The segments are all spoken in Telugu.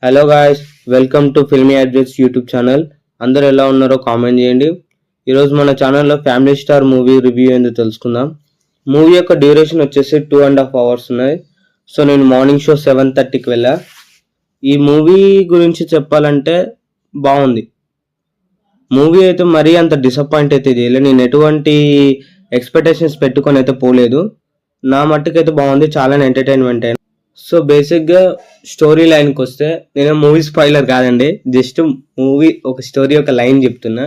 Hello guys, welcome to filmy అడ్జెట్స్ యూట్యూబ్ ఛానల్. అందరూ ఎలా ఉన్నారో కామెంట్ చేయండి. ఈరోజు మన ఛానల్లో ఫ్యామిలీ స్టార్ మూవీ రివ్యూ ఏందో తెలుసుకుందాం. మూవీ యొక్క డ్యూరేషన్ వచ్చేసి 2.5 hours ఉన్నాయి. సో నేను మార్నింగ్ షో 7:30కి వెళ్ళా. ఈ మూవీ గురించి చెప్పాలంటే బాగుంది. మూవీ అయితే మరీ అంత డిసప్పాయింట్ అయితే చేయలేదు. నేను ఎటువంటి ఎక్స్పెక్టేషన్స్ పెట్టుకొని అయితే పోలేదు. నా మట్టుకైతే బాగుంది, చాలా ఎంటర్టైన్మెంట్ అయినా. సో బేసిక్గా స్టోరీ లైన్కి వస్తే, నేను మూవీ స్పాయిలర్ కాదండి, జస్ట్ మూవీ ఒక స్టోరీ ఒక లైన్ చెప్తున్నా.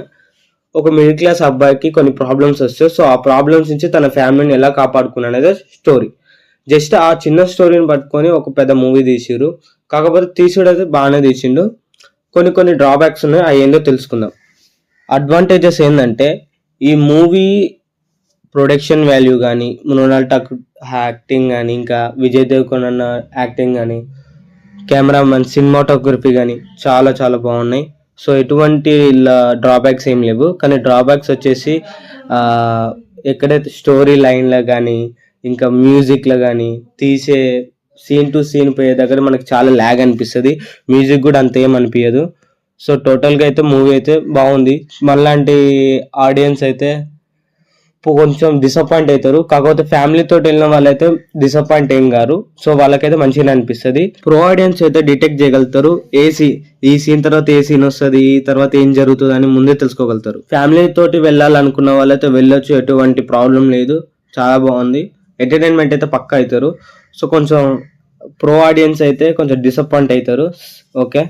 ఒక మిడిల్ క్లాస్ అబ్బాయికి కొన్ని ప్రాబ్లమ్స్ వస్తాయి. సో ఆ ప్రాబ్లమ్స్ నుంచి తన ఫ్యామిలీని ఎలా కాపాడుకున్నా అనేది స్టోరీ. జస్ట్ ఆ చిన్న స్టోరీని పట్టుకొని ఒక పెద్ద మూవీ తీసిరు. కాకపోతే తీసుడైతే బాగానే తీసిండు. కొన్ని డ్రాబ్యాక్స్ ఉన్నాయి, అవి ఏందో తెలుసుకుందాం. అడ్వాంటేజెస్ ఏంటంటే, ఈ మూవీ ప్రొడక్షన్ వాల్యూ కానీ, మృణాల్ ఠాకూర్ యాక్టింగ్ కానీ, ఇంకా విజయ్ దేవరకొండ యాక్టింగ్ కానీ, కెమెరామెన్ సినిమాటోగ్రఫీ కానీ చాలా చాలా బాగున్నాయి. సో ఎటువంటి ఇలా డ్రాబ్యాక్స్ ఏం లేవు. కానీ డ్రాబ్యాక్స్ వచ్చేసి ఎక్కడైతే స్టోరీ లైన్లో కానీ, ఇంకా మ్యూజిక్లో కానీ, తీసే సీన్ టు సీన్ పోయే దగ్గర మనకు చాలా ల్యాగ్ అనిపిస్తుంది. మ్యూజిక్ కూడా అంత ఏం అనిపించదు. సో టోటల్గా అయితే మూవీ అయితే బాగుంది. మళ్ళాంటి ఆడియన్స్ అయితే కొంచెం డిసప్పాయింట్ అవుతారు. కాకపోతే ఫ్యామిలీతో వెళ్ళిన వాళ్ళైతే డిసప్పాయింట్ ఏం కారు. సో వాళ్ళకైతే మంచిగా అనిపిస్తుంది. ప్రో ఆడియన్స్ అయితే డిటెక్ట్ చేయగలుగుతారు. ఈ సీన్ తర్వాత ఏ సీన్ వస్తుంది, ఈ తర్వాత ఏం జరుగుతుంది అని ముందే తెలుసుకోగలుగుతారు. ఫ్యామిలీ తోటి వెళ్ళాలనుకున్న వాళ్ళైతే వెళ్ళొచ్చు, ఎటువంటి ప్రాబ్లం లేదు. చాలా బాగుంది. ఎంటర్టైన్మెంట్ అయితే పక్కా అవుతారు. సో కొంచెం ప్రో ఆడియన్స్ అయితే కొంచెం డిసప్పాయింట్ అవుతారు. ఓకే.